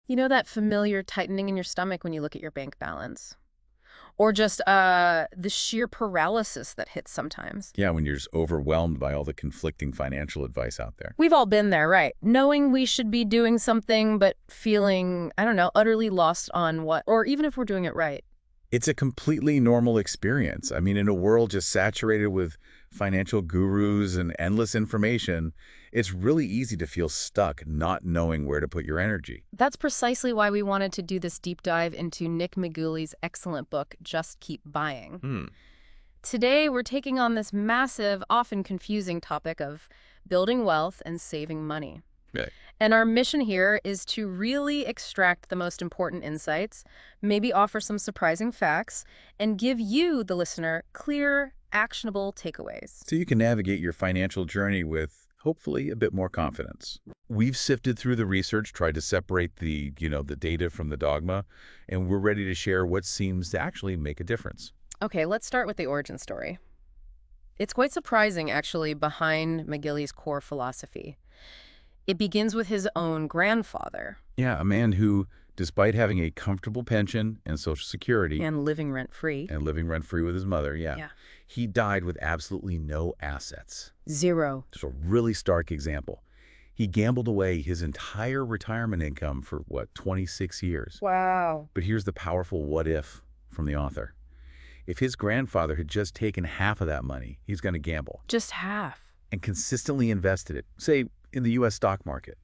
You know that familiar tightening in your stomach when you look at your bank balance? Or just the sheer paralysis that hits sometimes. Yeah, when you're just overwhelmed by all the conflicting financial advice out there. We've all been there, right? Knowing we should be doing something, but feeling, I don't know, utterly lost on what, or even if we're doing it right. It's a completely normal experience. I mean, in a world just saturated with financial gurus and endless information, it's really easy to feel stuck not knowing where to put your energy. That's precisely why we wanted to do this deep dive into Nick Maggiulli's excellent book, Just Keep Buying. Hmm. Today, we're taking on this massive, often confusing topic of building wealth and saving money. Right. And our mission here is to really extract the most important insights, maybe offer some surprising facts, and give you, the listener, clear, actionable takeaways. So you can navigate your financial journey with, hopefully, a bit more confidence. We've sifted through the research, tried to separate the data from the dogma, and we're ready to share what seems to actually make a difference. Okay, let's start with the origin story. It's quite surprising, actually, behind Maggiulli's core philosophy. It begins with his own grandfather. Yeah, a man who, despite having a comfortable pension and Social Security And living rent-free. and living rent-free with his mother, Yeah. he died with absolutely no assets. Zero. Just a really stark example. He gambled away his entire retirement income for, 26 years. Wow. But here's the powerful what if from the author. If his grandfather had just taken half of that money, he's going to gamble, Just half. and consistently invested it, say, in the U.S. stock market,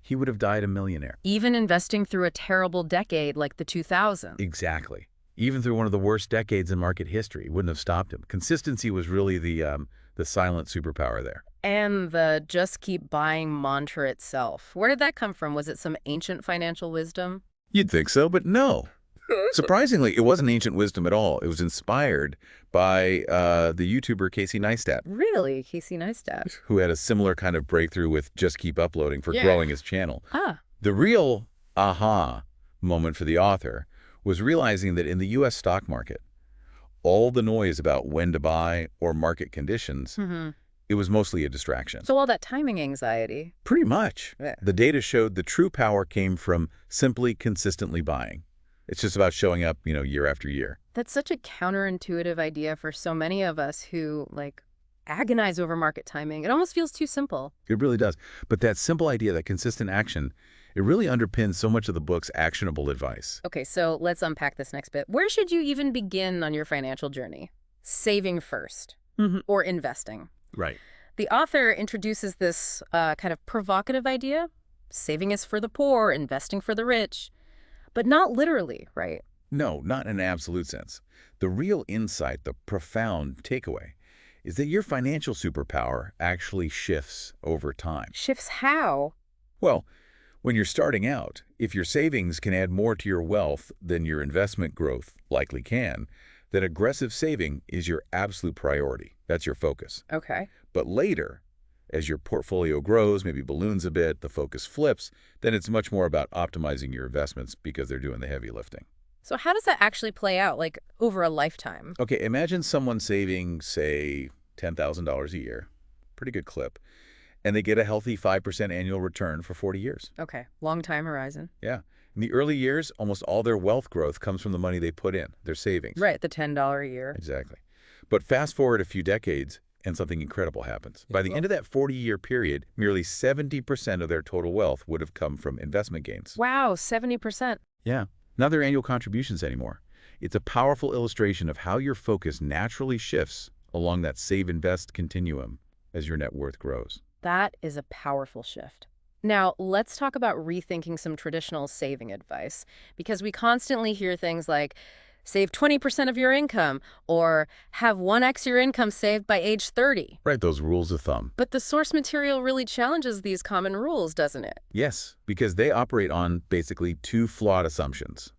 he would have died a millionaire. Even investing through a terrible decade like the 2000s. Exactly. Even through one of the worst decades in market history, it wouldn't have stopped him. Consistency was really the silent superpower there. And the just keep buying mantra itself. Where did that come from? Was it some ancient financial wisdom? You'd think so, but no. Surprisingly, it wasn't ancient wisdom at all. It was inspired by the YouTuber Casey Neistat, Really? Casey Neistat. who had a similar kind of breakthrough with Just Keep Uploading for Yeah. growing his channel. Ah, The real aha moment for the author was realizing that in the U.S. stock market, all the noise about when to buy or market conditions, it was mostly a distraction. so all that timing anxiety. Pretty much. Yeah. The data showed the true power came from simply consistently buying. It's just about showing up, year after year. That's such a counterintuitive idea for so many of us who, agonize over market timing. It almost feels too simple. It really does. But that simple idea, that consistent action, it really underpins so much of the book's actionable advice. Okay, so let's unpack this next bit. Where should you even begin on your financial journey? Saving first or investing? Right. The author introduces this kind of provocative idea. Saving is for the poor, investing for the rich. But not literally, right? No, not in an absolute sense. The real insight, the profound takeaway, is that your financial superpower actually shifts over time. Shifts how? Well, when you're starting out, if your savings can add more to your wealth than your investment growth likely can, then aggressive saving is your absolute priority. That's your focus. Okay. But later, as your portfolio grows, maybe balloons a bit, the focus flips, then it's much more about optimizing your investments because they're doing the heavy lifting. So how does that actually play out, over a lifetime? Okay, imagine someone saving, say, $10,000 a year, pretty good clip, and they get a healthy 5% annual return for 40 years. Okay, long time horizon. Yeah. In the early years, almost all their wealth growth comes from the money they put in, their savings. Right, the $10 a year. Exactly. But fast forward a few decades, and something incredible happens. By the end of that 40-year period, nearly 70% of their total wealth would have come from investment gains. Wow, 70%. Yeah. Not their annual contributions anymore. It's a powerful illustration of how your focus naturally shifts along that save-invest continuum as your net worth grows. That is a powerful shift. Now, let's talk about rethinking some traditional saving advice, because we constantly hear things like, save 20% of your income, or have 1x your income saved by age 30. Right, those rules of thumb. But the source material really challenges these common rules, doesn't it? Yes, because they operate on basically two flawed assumptions.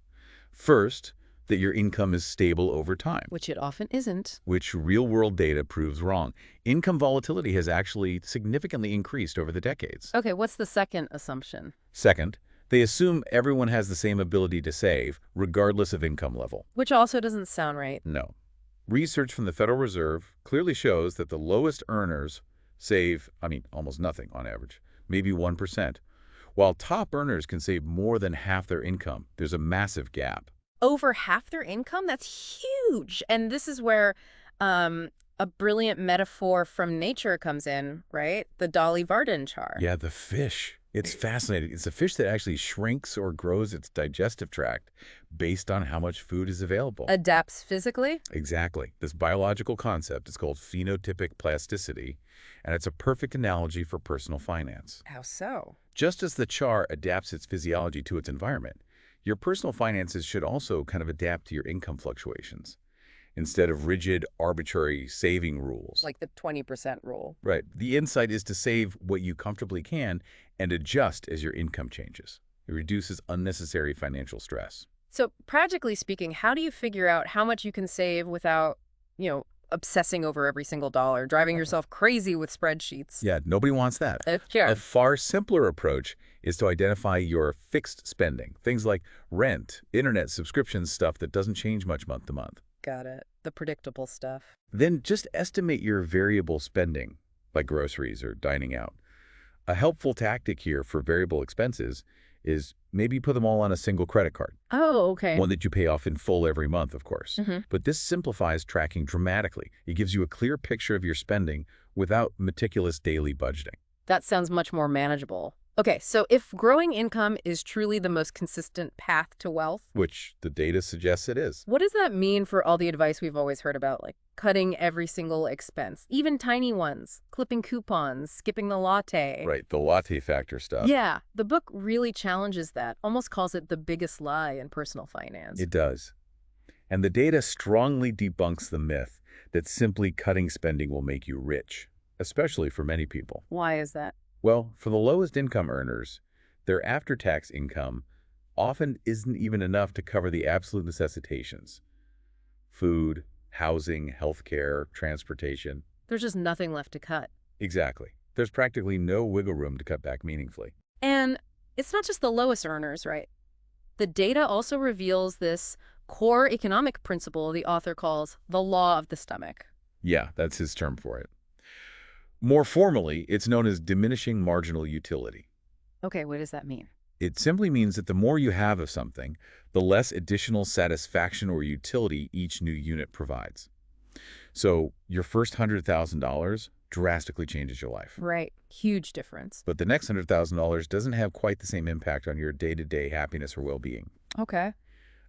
First, that your income is stable over time, Which it often isn't. which real-world data proves wrong. Income volatility has actually significantly increased over the decades. Okay, what's the second assumption? Second, they assume everyone has the same ability to save, regardless of income level. Which also doesn't sound right. No. Research from the Federal Reserve clearly shows that the lowest earners save, almost nothing on average, maybe 1%, While top earners can save more than half their income, there's a massive gap. Over half their income? That's huge. And this is where a brilliant metaphor from nature comes in, right? The Dolly Varden char. Yeah, the fish. It's fascinating. It's a fish that actually shrinks or grows its digestive tract based on how much food is available. Adapts physically? Exactly. This biological concept is called phenotypic plasticity, and it's a perfect analogy for personal finance. How so? Just as the char adapts its physiology to its environment, your personal finances should also kind of adapt to your income fluctuations instead of rigid, arbitrary saving rules. Like the 20% rule. Right. The insight is to save what you comfortably can and adjust as your income changes. It reduces unnecessary financial stress. So practically speaking, how do you figure out how much you can save without, obsessing over every single dollar, driving yourself crazy with spreadsheets? Yeah, nobody wants that. Sure. A far simpler approach is to identify your fixed spending, things like rent, internet subscriptions, stuff that doesn't change much month to month. Got it. The predictable stuff. Then just estimate your variable spending, like groceries or dining out. A helpful tactic here for variable expenses is maybe put them all on a single credit card, Oh, okay. one that you pay off in full every month, of course. Mm-hmm. But this simplifies tracking dramatically. It gives you a clear picture of your spending without meticulous daily budgeting. That sounds much more manageable. Okay, so if growing income is truly the most consistent path to wealth, Which the data suggests it is. what does that mean for all the advice we've always heard about, like cutting every single expense, even tiny ones, clipping coupons, skipping the latte? Right, the latte factor stuff. Yeah, the book really challenges that, almost calls it the biggest lie in personal finance. It does. And the data strongly debunks the myth that simply cutting spending will make you rich, especially for many people. Why is that? Well, for the lowest income earners, their after-tax income often isn't even enough to cover the absolute necessitations: food, housing, healthcare, transportation. There's just nothing left to cut. Exactly. There's practically no wiggle room to cut back meaningfully. And it's not just the lowest earners, right? The data also reveals this core economic principle the author calls the law of the stomach. Yeah, that's his term for it. More formally, it's known as diminishing marginal utility. Okay, what does that mean? It simply means that the more you have of something, the less additional satisfaction or utility each new unit provides. So your first $100,000 drastically changes your life. Right. Huge difference. But the next $100,000 doesn't have quite the same impact on your day-to-day happiness or well-being. Okay.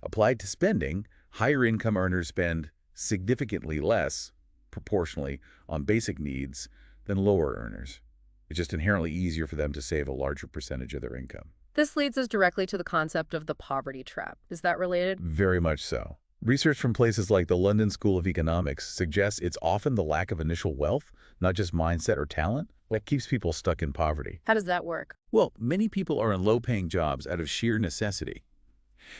Applied to spending, higher income earners spend significantly less, proportionally, on basic needs than lower earners. It's just inherently easier for them to save a larger percentage of their income. This leads us directly to the concept of the poverty trap. Is that related? Very much so. Research from places like the London School of Economics suggests it's often the lack of initial wealth, not just mindset or talent, that keeps people stuck in poverty. How does that work? Well, many people are in low-paying jobs out of sheer necessity.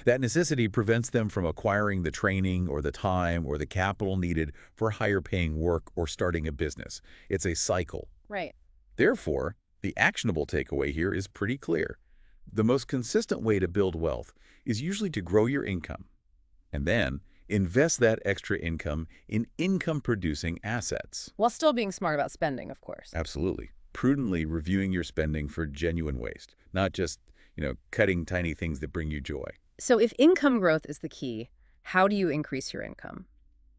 That necessity prevents them from acquiring the training or the time or the capital needed for higher-paying work or starting a business. It's a cycle. Right. Therefore, the actionable takeaway here is pretty clear. The most consistent way to build wealth is usually to grow your income, and then invest that extra income in income-producing assets. While still being smart about spending, of course. Absolutely. Prudently reviewing your spending for genuine waste, not just, cutting tiny things that bring you joy. So if income growth is the key, how do you increase your income?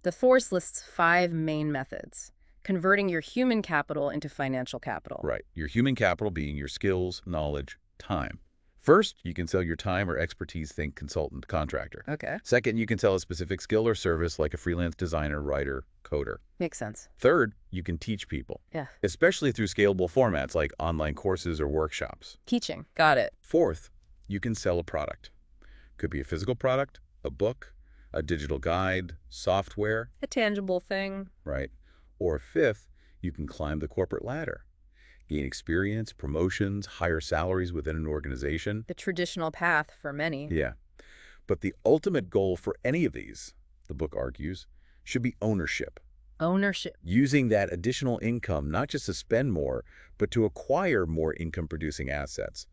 The Force lists 5 main methods: converting your human capital into financial capital. Right. Your human capital being your skills, knowledge, time. First, you can sell your time or expertise, think consultant, contractor. Okay. Second, you can sell a specific skill or service like a freelance designer, writer, coder. Makes sense. Third, you can teach people, Yeah. especially through scalable formats like online courses or workshops. Teaching. Got it. Fourth, you can sell a product. Could be a physical product, a book, a digital guide, software, A tangible thing. right? Or fifth, you can climb the corporate ladder, gain experience, promotions, higher salaries within an organization. The traditional path for many. Yeah. But the ultimate goal for any of these, the book argues, should be ownership. Ownership. Using that additional income not just to spend more, but to acquire more income-producing assets.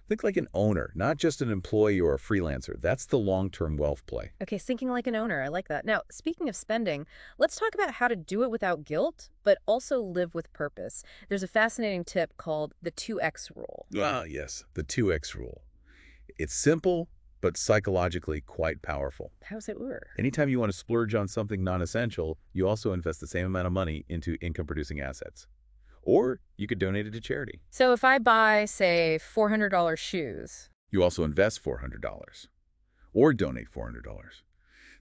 Think like an owner, not just an employee or a freelancer. That's the long-term wealth play. Okay, thinking like an owner. I like that. Now, speaking of spending, let's talk about how to do it without guilt, but also live with purpose. There's a fascinating tip called the 2X rule. Ah, yes, the 2X rule. It's simple, but psychologically quite powerful. How's it work? Anytime you want to splurge on something non-essential, you also invest the same amount of money into income-producing assets. Or you could donate it to charity. So if I buy, say, $400 shoes. You also invest $400 or donate $400.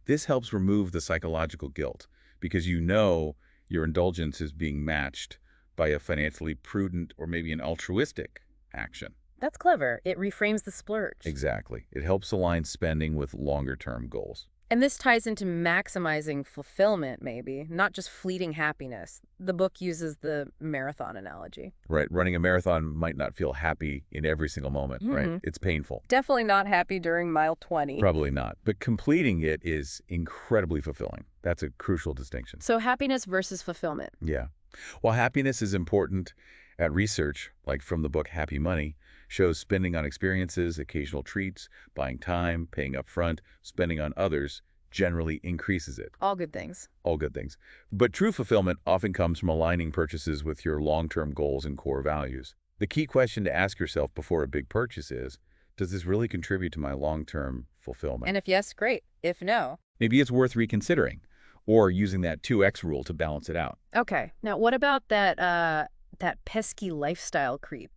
This helps remove the psychological guilt because you know your indulgence is being matched by a financially prudent or maybe an altruistic action. That's clever. It reframes the splurge. Exactly. It helps align spending with longer-term goals. And this ties into maximizing fulfillment, maybe, not just fleeting happiness. The book uses the marathon analogy. Right. Running a marathon might not feel happy in every single moment, right? It's painful. Definitely not happy during mile 20. Probably not. But completing it is incredibly fulfilling. That's a crucial distinction. So happiness versus fulfillment. Yeah. While happiness is important, at research, like from the book Happy Money, shows spending on experiences, occasional treats, buying time, paying up front, spending on others generally increases it. All good things. All good things. But true fulfillment often comes from aligning purchases with your long-term goals and core values. The key question to ask yourself before a big purchase is, does this really contribute to my long-term fulfillment? And if yes, great. If no. Maybe it's worth reconsidering or using that 2X rule to balance it out. Okay. Now, what about that pesky lifestyle creep?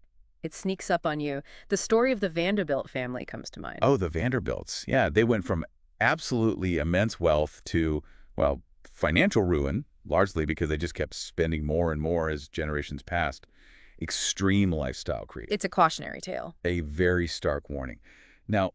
It sneaks up on you. The story of the Vanderbilt family comes to mind. Oh, the Vanderbilts. Yeah, they went from absolutely immense wealth to, well, financial ruin, largely because they just kept spending more and more as generations passed. Extreme lifestyle creep. It's a cautionary tale. A very stark warning. Now,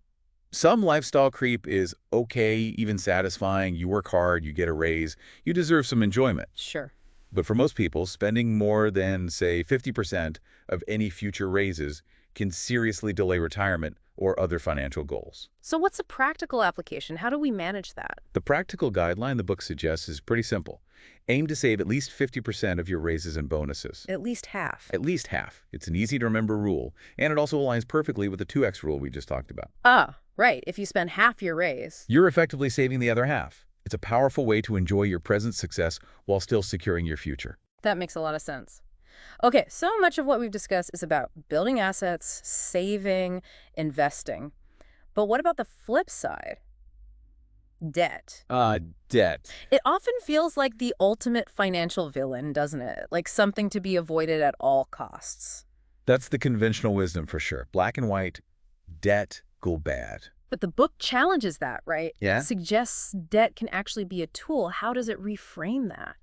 some lifestyle creep is okay, even satisfying. You work hard, you get a raise, you deserve some enjoyment. Sure. But for most people, spending more than, say, 50% of any future raises can seriously delay retirement or other financial goals. So what's a practical application? How do we manage that? The practical guideline the book suggests is pretty simple. Aim to save at least 50% of your raises and bonuses. At least half. At least half. It's an easy-to-remember rule, and it also aligns perfectly with the 2X rule we just talked about. Ah, right. If you spend half your raise. You're effectively saving the other half. It's a powerful way to enjoy your present success while still securing your future. That makes a lot of sense. Okay, so much of what we've discussed is about building assets, saving, investing. But what about the flip side? Debt. Debt. It often feels like the ultimate financial villain, doesn't it? Like something to be avoided at all costs. That's the conventional wisdom for sure. Black and white, debt go bad. But the book challenges that, right? Yeah? Suggests debt can actually be a tool. How does it reframe that?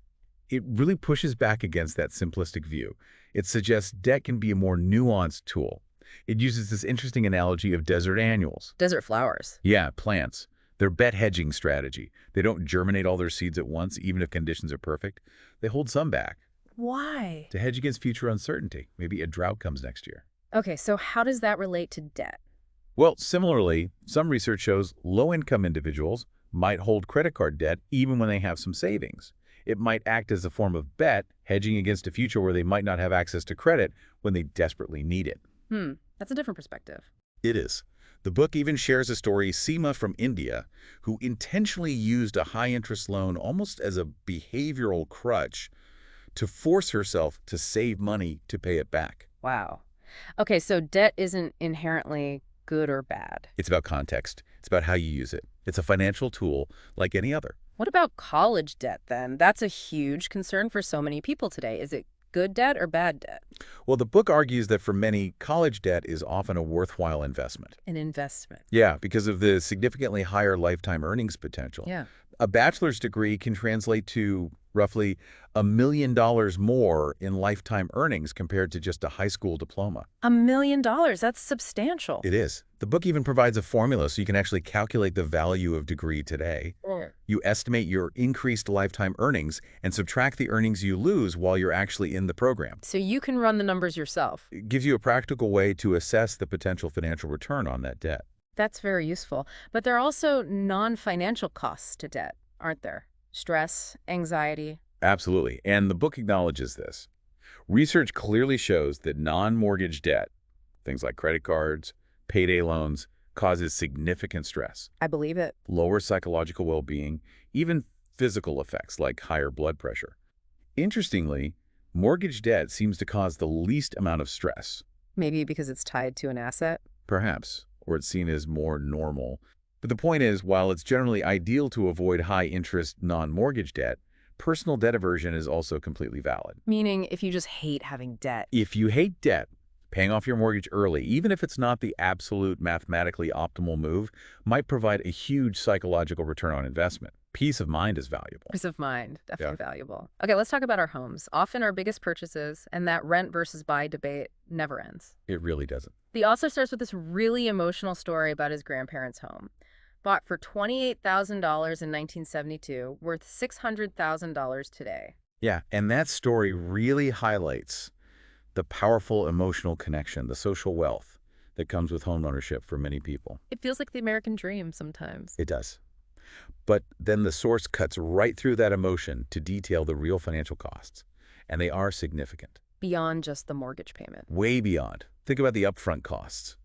It really pushes back against that simplistic view. It suggests debt can be a more nuanced tool. It uses this interesting analogy of desert annuals. Desert flowers. Yeah, plants. Their bet hedging strategy. They don't germinate all their seeds at once, even if conditions are perfect. They hold some back Why? to hedge against future uncertainty. Maybe a drought comes next year. Okay, so how does that relate to debt? Well, similarly, some research shows low-income individuals might hold credit card debt even when they have some savings. It might act as a form of bet, hedging against a future where they might not have access to credit when they desperately need it. That's a different perspective. It is. The book even shares a story, Seema from India, who intentionally used a high-interest loan almost as a behavioral crutch to force herself to save money to pay it back. Wow. Okay, so debt isn't inherently good or bad. It's about context. It's about how you use it. It's a financial tool like any other. What about college debt, then? That's a huge concern for so many people today. Is it good debt or bad debt? Well, the book argues that for many, college debt is often a worthwhile investment. An investment. Yeah, because of the significantly higher lifetime earnings potential. Yeah. A bachelor's degree can translate to roughly $1 million more in lifetime earnings compared to just a high school diploma. $1 million. That's substantial. It is. The book even provides a formula so you can actually calculate the value of degree today. You estimate your increased lifetime earnings and subtract the earnings you lose while you're actually in the program. So you can run the numbers yourself. It gives you a practical way to assess the potential financial return on that debt. That's very useful. But there are also non-financial costs to debt, aren't there? Stress, anxiety. Absolutely. And the book acknowledges this. Research clearly shows that non-mortgage debt, things like credit cards, payday loans, causes significant stress, I believe it. lower psychological well-being, even physical effects like higher blood pressure. Interestingly, mortgage debt seems to cause the least amount of stress, Maybe because it's tied to an asset. perhaps, or it's seen as more normal. But the point is, while it's generally ideal to avoid high-interest non-mortgage debt, personal debt aversion is also completely valid. Meaning if you just hate having debt. If you hate debt, paying off your mortgage early, even if it's not the absolute mathematically optimal move, might provide a huge psychological return on investment. Peace of mind is valuable. Peace of mind, definitely valuable. Okay, let's talk about our homes. Often our biggest purchases, and that rent versus buy debate never ends. It really doesn't. The author starts with this really emotional story about his grandparents' home. Bought for $28,000 in 1972, worth $600,000 today. Yeah, and that story really highlights the powerful emotional connection, the social wealth that comes with homeownership for many people. It feels like the American dream sometimes. It does. But then the source cuts right through that emotion to detail the real financial costs, and they are significant. Beyond just the mortgage payment. Way beyond. Think about the upfront costs.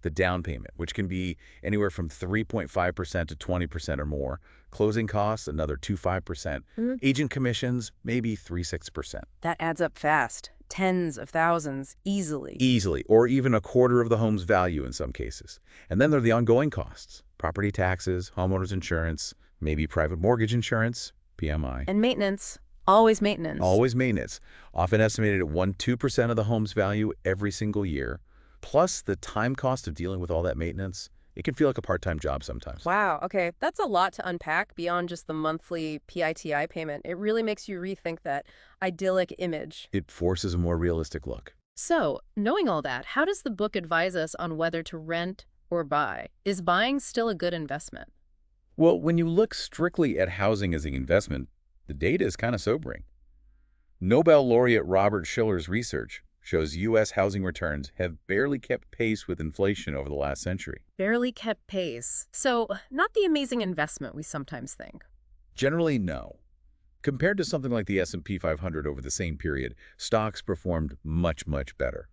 The down payment, which can be anywhere from 3.5% to 20% or more. Closing costs, another 2.5%. Agent commissions, maybe 3.6%. That adds up fast. Tens of thousands, easily. Easily, or even a quarter of the home's value in some cases. And then there are the ongoing costs. Property taxes, homeowners insurance, maybe private mortgage insurance, PMI. And maintenance. Always maintenance. Always maintenance. Often estimated at 1–2% of the home's value every single year. Plus the time cost of dealing with all that maintenance. It can feel like a part-time job sometimes. Wow, okay. That's a lot to unpack beyond just the monthly PITI payment. It really makes you rethink that idyllic image. It forces a more realistic look. So, knowing all that, how does the book advise us on whether to rent or buy? Is buying still a good investment? Well, when you look strictly at housing as an investment, the data is kind of sobering. Nobel laureate Robert Shiller's research shows U.S. housing returns have barely kept pace with inflation over the last century. Barely kept pace. So, not the amazing investment we sometimes think. Generally, no. Compared to something like the S&P 500 over the same period, stocks performed much, much better.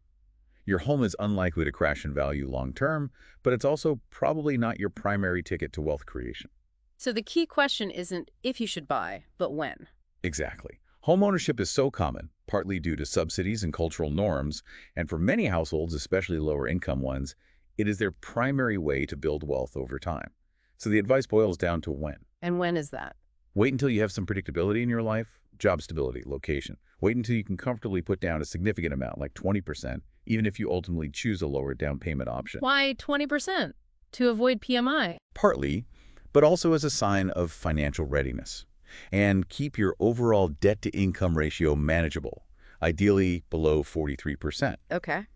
Your home is unlikely to crash in value long-term, but it's also probably not your primary ticket to wealth creation. So the key question isn't if you should buy, but when. Exactly. Homeownership is so common, partly due to subsidies and cultural norms, and for many households, especially lower-income ones, it is their primary way to build wealth over time. So the advice boils down to when. And when is that? Wait until you have some predictability in your life, job stability, location. Wait until you can comfortably put down a significant amount, like 20%, even if you ultimately choose a lower down payment option. Why 20%? To avoid PMI? Partly, but also as a sign of financial readiness. And keep your overall debt-to-income ratio manageable, ideally below 43%. Okay.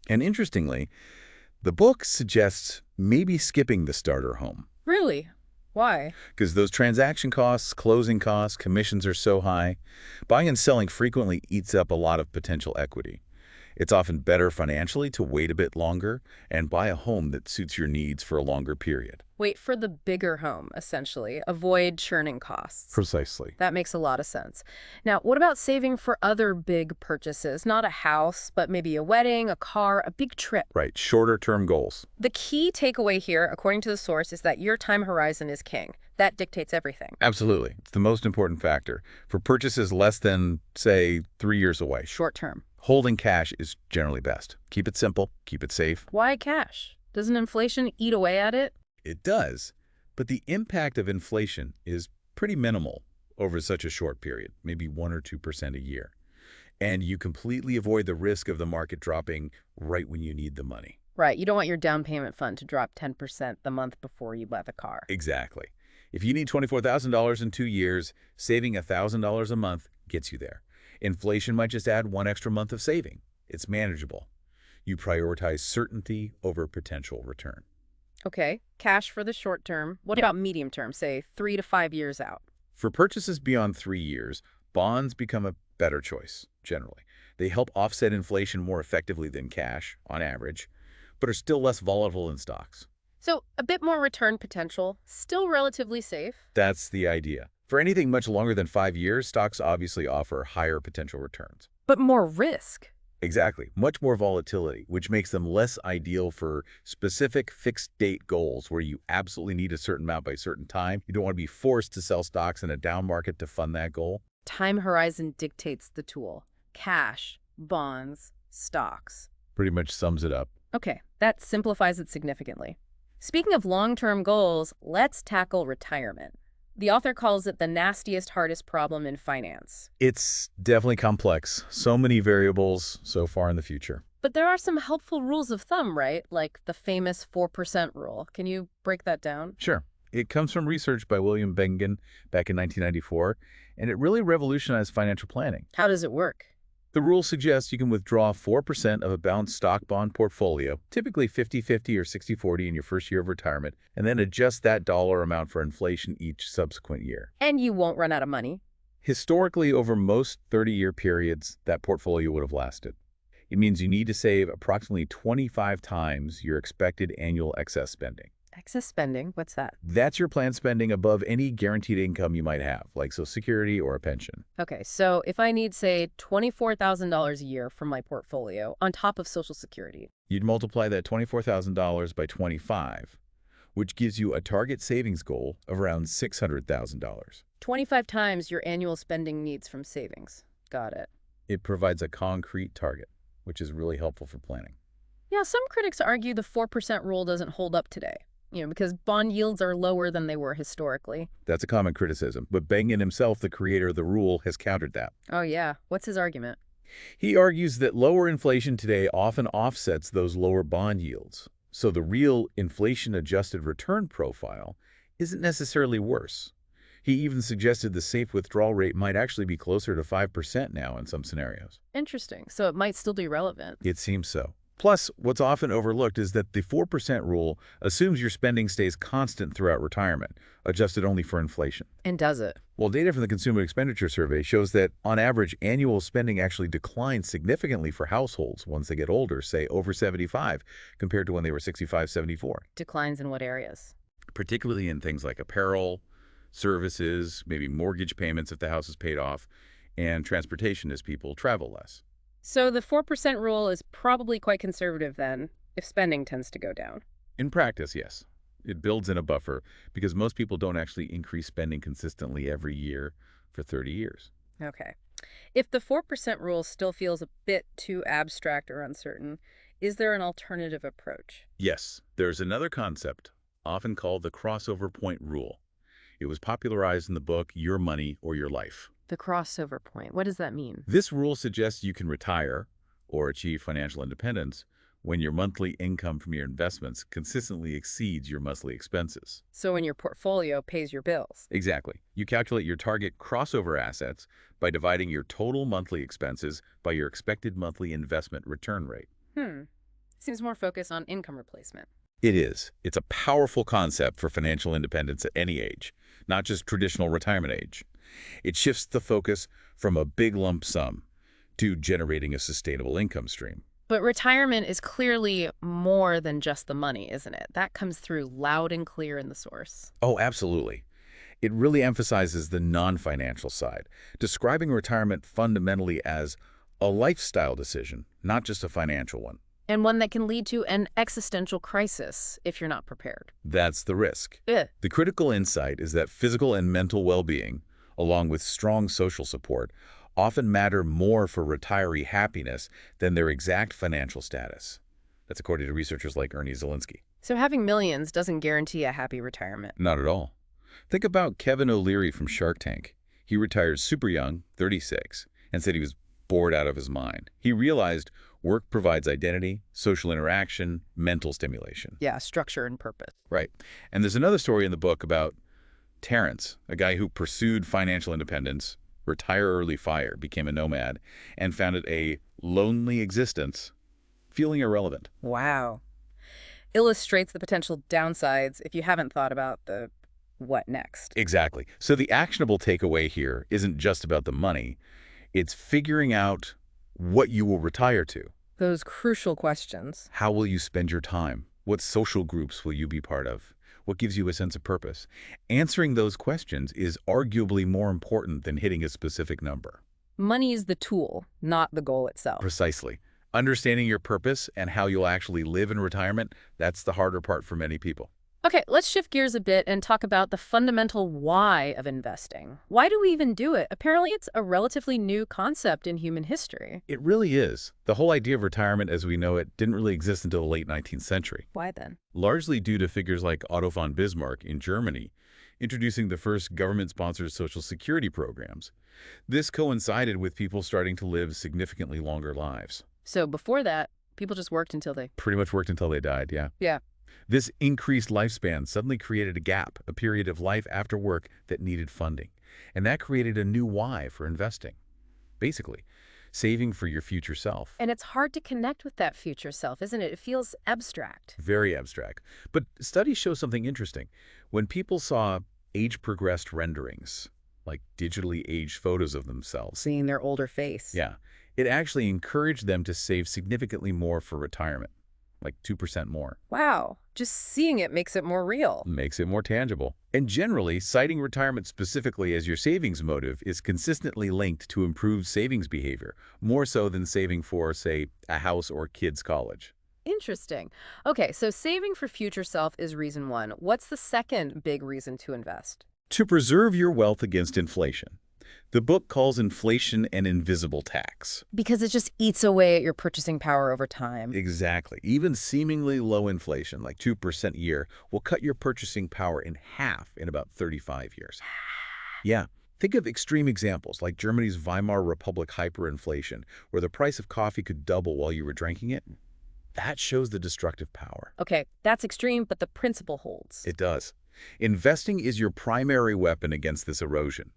And interestingly, the book suggests maybe skipping the starter home. Really? Why? Because those transaction costs, closing costs, commissions are so high. Buying and selling frequently eats up a lot of potential equity. It's often better financially to wait a bit longer and buy a home that suits your needs for a longer period. Wait for the bigger home, essentially. Avoid churning costs. Precisely. That makes a lot of sense. Now, what about saving for other big purchases? Not a house, but maybe a wedding, a car, a big trip. Right, shorter-term goals. The key takeaway here, according to the source, is that your time horizon is king. That dictates everything. Absolutely. It's the most important factor. For purchases less than, say, 3 years away, Short term. holding cash is generally best. Keep it simple, keep it safe. Why cash? Doesn't inflation eat away at it? It does, but the impact of inflation is pretty minimal over such a short period, maybe 1 or 2% a year. And you completely avoid the risk of the market dropping right when you need the money. Right. You don't want your down payment fund to drop 10% the month before you buy the car. Exactly. If you need $24,000 in 2 years, saving $1,000 a month gets you there. Inflation might just add 1 extra month of saving. It's manageable. You prioritize certainty over potential return. Okay. Cash for the short term. What about medium term, say 3 to 5 years out? For purchases beyond 3 years, bonds become a better choice, generally. They help offset inflation more effectively than cash, on average, but are still less volatile than stocks. So a bit more return potential, still relatively safe. That's the idea. For anything much longer than 5 years, stocks obviously offer higher potential returns. But more risk. Exactly. Much more volatility, which makes them less ideal for specific fixed date goals where you absolutely need a certain amount by a certain time. You don't want to be forced to sell stocks in a down market to fund that goal. Time horizon dictates the tool. Cash, bonds, stocks. Pretty much sums it up. Okay, that simplifies it significantly. Speaking of long-term goals, let's tackle retirement. The author calls it the nastiest, hardest problem in finance. It's definitely complex. So many variables so far in the future. But there are some helpful rules of thumb, right? Like the famous 4% rule. Can you break that down? Sure. It comes from research by William Bengen back in 1994, and it really revolutionized financial planning. How does it work? The rule suggests you can withdraw 4% of a balanced stock-bond portfolio, typically 50-50 or 60-40 in your first year of retirement, and then adjust that dollar amount for inflation each subsequent year. And you won't run out of money. Historically, over most 30-year periods, that portfolio would have lasted. It means you need to save approximately 25 times your expected annual excess spending. Excess spending? What's that? That's your planned spending above any guaranteed income you might have, like Social Security or a pension. Okay, so if I need, say, $24,000 a year from my portfolio on top of Social Security. You'd multiply that $24,000 by 25, which gives you a target savings goal of around $600,000. 25 times your annual spending needs from savings. Got it. It provides a concrete target, which is really helpful for planning. Yeah, some critics argue the 4% rule doesn't hold up today. Because bond yields are lower than they were historically. That's a common criticism, but Bengen himself, the creator of the rule, has countered that. Oh, yeah. What's his argument? He argues that lower inflation today often offsets those lower bond yields. So the real inflation-adjusted return profile isn't necessarily worse. He even suggested the safe withdrawal rate might actually be closer to 5% now in some scenarios. Interesting. So it might still be relevant. It seems so. Plus, what's often overlooked is that the 4% rule assumes your spending stays constant throughout retirement, adjusted only for inflation. And does it? Well, data from the Consumer Expenditure Survey shows that, on average, annual spending actually declines significantly for households once they get older, say over 75, compared to when they were 65, 74. Declines in what areas? Particularly in things like apparel, services, maybe mortgage payments if the house is paid off, and transportation as people travel less. So the 4% rule is probably quite conservative then, if spending tends to go down. In practice, yes. It builds in a buffer because most people don't actually increase spending consistently every year for 30 years. Okay. If the 4% rule still feels a bit too abstract or uncertain, is there an alternative approach? Yes, there's another concept, often called the crossover point rule. It was popularized in the book Your Money or Your Life. The crossover point. What does that mean? This rule suggests you can retire or achieve financial independence when your monthly income from your investments consistently exceeds your monthly expenses. So when your portfolio pays your bills. Exactly. You calculate your target crossover assets by dividing your total monthly expenses by your expected monthly investment return rate. Seems more focused on income replacement. It is. It's a powerful concept for financial independence at any age, not just traditional retirement age. It shifts the focus from a big lump sum to generating a sustainable income stream. But retirement is clearly more than just the money, isn't it? That comes through loud and clear in the source. Oh, absolutely. It really emphasizes the non-financial side, describing retirement fundamentally as a lifestyle decision, not just a financial one. And one that can lead to an existential crisis if you're not prepared. That's the risk. Ugh. The critical insight is that physical and mental well-being, along with strong social support, often matter more for retiree happiness than their exact financial status. That's according to researchers like Ernie Zielinski. So having millions doesn't guarantee a happy retirement. Not at all. Think about Kevin O'Leary from Shark Tank. He retired super young, 36, and said he was bored out of his mind. He realized work provides identity, social interaction, mental stimulation. Yeah, structure and purpose. Right. And there's another story in the book about Terrence, a guy who pursued financial independence, retire early fire, became a nomad, and founded a lonely existence, feeling irrelevant. Wow. Illustrates the potential downsides if you haven't thought about the what next. Exactly. So the actionable takeaway here isn't just about the money. It's figuring out what you will retire to. Those crucial questions. How will you spend your time? What social groups will you be part of? What gives you a sense of purpose? Answering those questions is arguably more important than hitting a specific number. Money is the tool, not the goal itself. Precisely. Understanding your purpose and how you'll actually live in retirement, that's the harder part for many people. Okay, let's shift gears a bit and talk about the fundamental why of investing. Why do we even do it? Apparently, it's a relatively new concept in human history. It really is. The whole idea of retirement as we know it didn't really exist until the late 19th century, Why then? largely due to figures like Otto von Bismarck in Germany, introducing the first government-sponsored Social Security programs. This coincided with people starting to live significantly longer lives. So before that, people just worked until they... Pretty much worked until they died, yeah. Yeah. This increased lifespan suddenly created a gap, a period of life after work that needed funding. And that created a new why for investing. Basically, saving for your future self. And it's hard to connect with that future self, isn't it? It feels abstract. Very abstract. But studies show something interesting. When people saw age-progressed renderings, like digitally aged photos of themselves, Seeing their older face. yeah, it actually encouraged them to save significantly more for retirement, like 2% more. Wow. Just seeing it makes it more real. Makes it more tangible. And generally, citing retirement specifically as your savings motive is consistently linked to improved savings behavior, more so than saving for, say, a house or kids' college. Interesting. Okay, so saving for future self is reason one. What's the second big reason to invest? To preserve your wealth against inflation. The book calls inflation an invisible tax. Because it just eats away at your purchasing power over time. Exactly. Even seemingly low inflation, like 2% a year, will cut your purchasing power in half in about 35 years. Yeah. Think of extreme examples like Germany's Weimar Republic hyperinflation, where the price of coffee could double while you were drinking it. That shows the destructive power. Okay, that's extreme, but the principle holds. It does. Investing is your primary weapon against this erosion.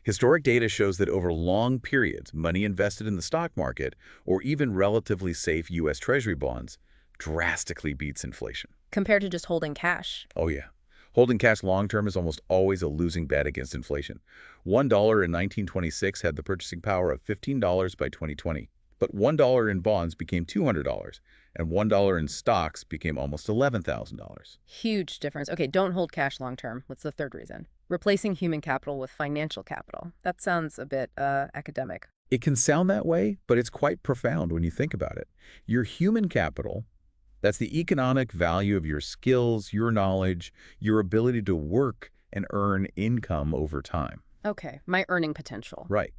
Historic data shows that over long periods, money invested in the stock market, or even relatively safe U.S. Treasury bonds, drastically beats inflation. Compared to just holding cash. Oh yeah. Holding cash long-term is almost always a losing bet against inflation. $1 in 1926 had the purchasing power of $15 by 2020. But $1 in bonds became $200, and $1 in stocks became almost $11,000. Huge difference. Okay, don't hold cash long term. What's the third reason? Replacing human capital with financial capital. That sounds a bit academic. It can sound that way, but it's quite profound when you think about it. Your human capital, that's the economic value of your skills, your knowledge, your ability to work and earn income over time. Okay, my earning potential. Right.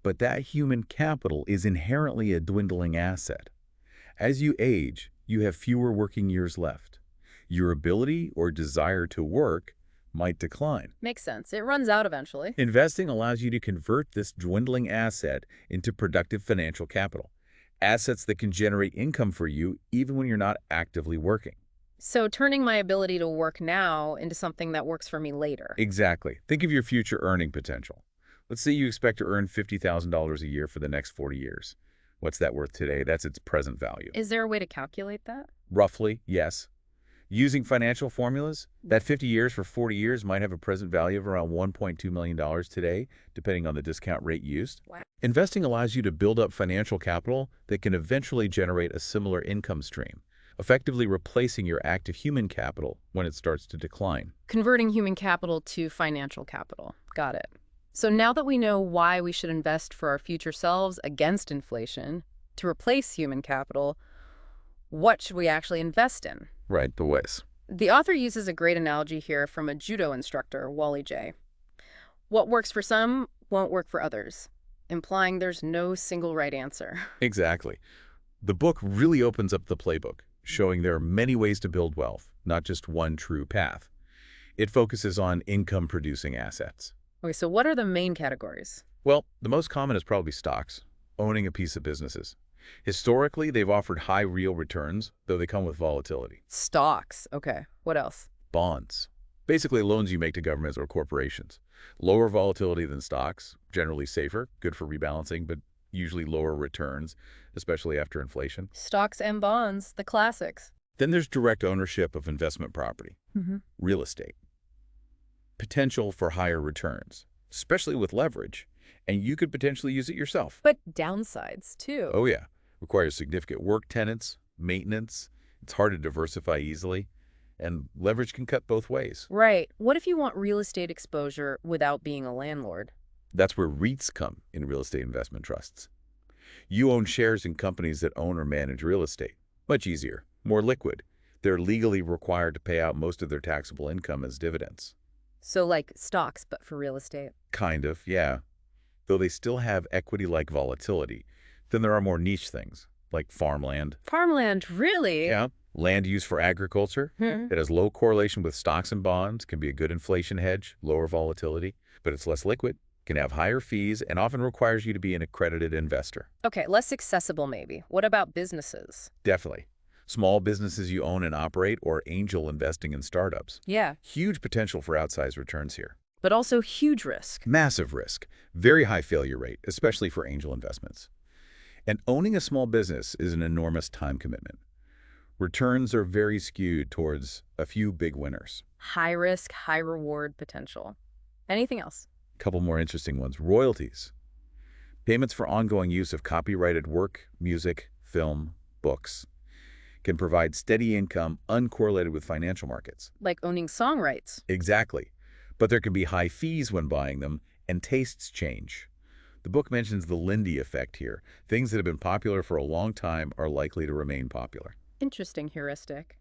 But that human capital is inherently a dwindling asset. As you age, you have fewer working years left. Your ability or desire to work might decline. Makes sense. It runs out eventually. Investing allows you to convert this dwindling asset into productive financial capital, assets that can generate income for you even when you're not actively working. So turning my ability to work now into something that works for me later. Exactly. Think of your future earning potential. Let's say you expect to earn $50,000 a year for the next 40 years. What's that worth today? That's its present value. Is there a way to calculate that? Roughly, yes. Using financial formulas, that 50 years for 40 years might have a present value of around $1.2 million today, depending on the discount rate used. Wow. Investing allows you to build up financial capital that can eventually generate a similar income stream, effectively replacing your active human capital when it starts to decline. Converting human capital to financial capital. Got it. So now that we know why we should invest for our future selves against inflation to replace human capital, what should we actually invest in? Right, the ways. The author uses a great analogy here from a judo instructor, Wally J. What works for some won't work for others, implying there's no single right answer. Exactly. The book really opens up the playbook, showing there are many ways to build wealth, not just one true path. It focuses on income-producing assets. Okay, so what are the main categories? Well, the most common is probably stocks, owning a piece of businesses. Historically, they've offered high real returns, though they come with volatility. Stocks. Okay, what else? Bonds. Basically loans you make to governments or corporations. Lower volatility than stocks, generally safer, good for rebalancing, but usually lower returns, especially after inflation. Stocks and bonds, the classics. Then there's direct ownership of investment property, real estate. Potential for higher returns, especially with leverage, and you could potentially use it yourself. But downsides, too. Oh yeah, requires significant work tenants, maintenance, it's hard to diversify easily, and leverage can cut both ways. Right. What if you want real estate exposure without being a landlord? That's where REITs come in real estate investment trusts. You own shares in companies that own or manage real estate. Much easier, more liquid. They're legally required to pay out most of their taxable income as dividends. So like stocks, but for real estate. Kind of, yeah. Though they still have equity-like volatility. Then there are more niche things, like farmland. Farmland, really? Yeah, land used for agriculture. Hmm. It has low correlation with stocks and bonds, can be a good inflation hedge, lower volatility, but it's less liquid, can have higher fees, and often requires you to be an accredited investor. Okay, less accessible maybe. What about businesses? Definitely. Small businesses you own and operate or angel investing in startups. Yeah, Huge potential for outsized returns here. but also huge risk. Massive risk. Very high failure rate, especially for angel investments. And owning a small business is an enormous time commitment. Returns are very skewed towards a few big winners. High risk, high reward potential. Anything else? Couple more interesting ones. Royalties. Payments for ongoing use of copyrighted work, music, film, books can provide steady income uncorrelated with financial markets. Like owning song rights. Exactly. But there can be high fees when buying them, and tastes change. The book mentions the Lindy effect here. Things that have been popular for a long time are likely to remain popular. Interesting heuristic.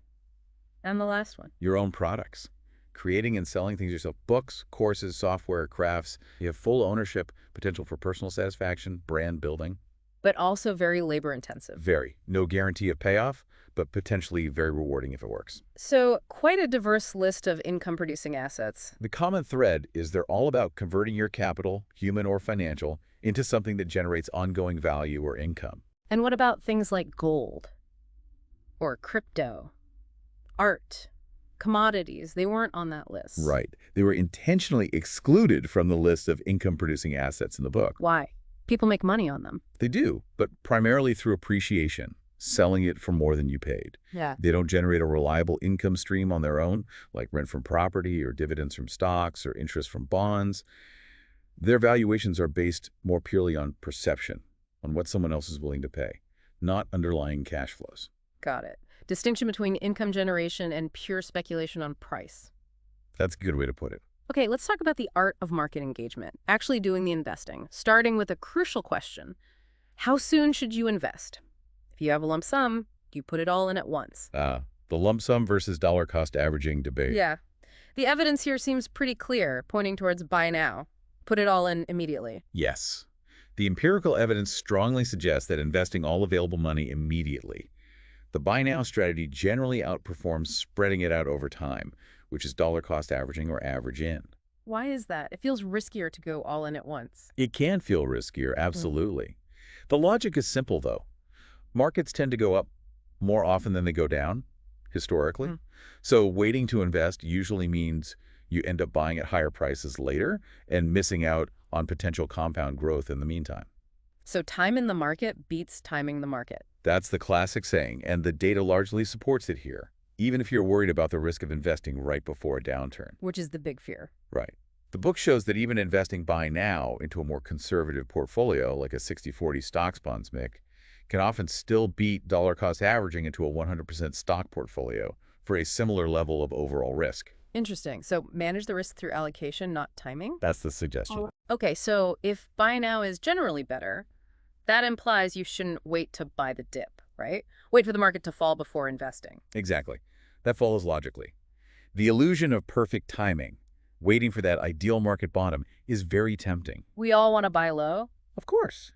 And the last one. Your own products. Creating and selling things yourself. Books, courses, software, crafts. You have full ownership, potential for personal satisfaction, brand building. But also very labor intensive. Very. No guarantee of payoff, but potentially very rewarding if it works. So quite a diverse list of income producing assets. The common thread is they're all about converting your capital, human or financial, into something that generates ongoing value or income. And what about things like gold? Or crypto? Art? Commodities? They weren't on that list. Right. They were intentionally excluded from the list of income-producing assets in the book. Why? People make money on them. They do, but primarily through appreciation, selling it for more than you paid. Yeah. They don't generate a reliable income stream on their own, like rent from property or dividends from stocks or interest from bonds. Their valuations are based more purely on perception, on what someone else is willing to pay, not underlying cash flows. Got it. Distinction between income generation and pure speculation on price. That's a good way to put it. Okay, let's talk about the art of market engagement, actually doing the investing, starting with a crucial question. How soon should you invest? If you have a lump sum, do you put it all in at once? The lump sum versus dollar cost averaging debate. Yeah. The evidence here seems pretty clear, pointing towards buy now. Put it all in immediately. Yes. The empirical evidence strongly suggests that investing all available money immediately. The buy now strategy generally outperforms spreading it out over time, which is dollar cost averaging or average in. Why is that? It feels riskier to go all in at once. It can feel riskier, absolutely. The logic is simple, though. Markets tend to go up more often than they go down, historically. So waiting to invest usually means you end up buying at higher prices later and missing out on potential compound growth in the meantime. So time in the market beats timing the market. That's the classic saying, and the data largely supports it here, even if you're worried about the risk of investing right before a downturn. Which is the big fear. Right. The book shows that even investing buy now into a more conservative portfolio, like a 60-40 stocks bonds mix, can often still beat dollar cost averaging into a 100% stock portfolio for a similar level of overall risk. Interesting. So manage the risk through allocation, not timing? That's the suggestion. Okay, so if buy now is generally better, that implies you shouldn't wait to buy the dip, right? Wait for the market to fall before investing. Exactly. That follows logically. The illusion of perfect timing, waiting for that ideal market bottom, is very tempting. We all want to buy low? Of course.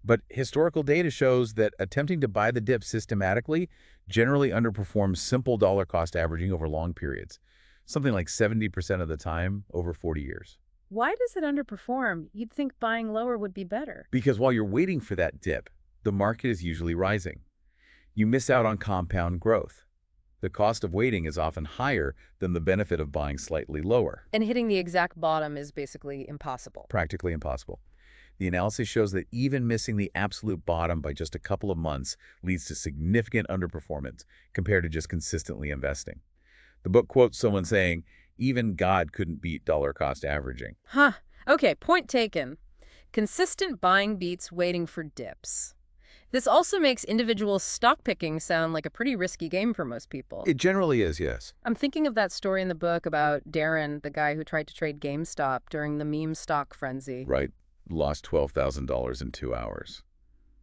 But historical data shows that attempting to buy the dip systematically generally underperforms simple dollar cost averaging over long periods, something like 70% of the time over 40 years. Why does it underperform? You'd think buying lower would be better. Because while you're waiting for that dip, the market is usually rising. You miss out on compound growth. The cost of waiting is often higher than the benefit of buying slightly lower. And hitting the exact bottom is basically impossible. Practically impossible. The analysis shows that even missing the absolute bottom by just a couple of months leads to significant underperformance compared to just consistently investing. The book quotes someone saying, "Even God couldn't beat dollar cost averaging." Okay, point taken. Consistent buying beats waiting for dips. This also makes individual stock picking sound like a pretty risky game for most people. It generally is, yes. I'm thinking of that story in the book about Darren, the guy who tried to trade GameStop during the meme stock frenzy. Right. Lost $12,000 in 2 hours.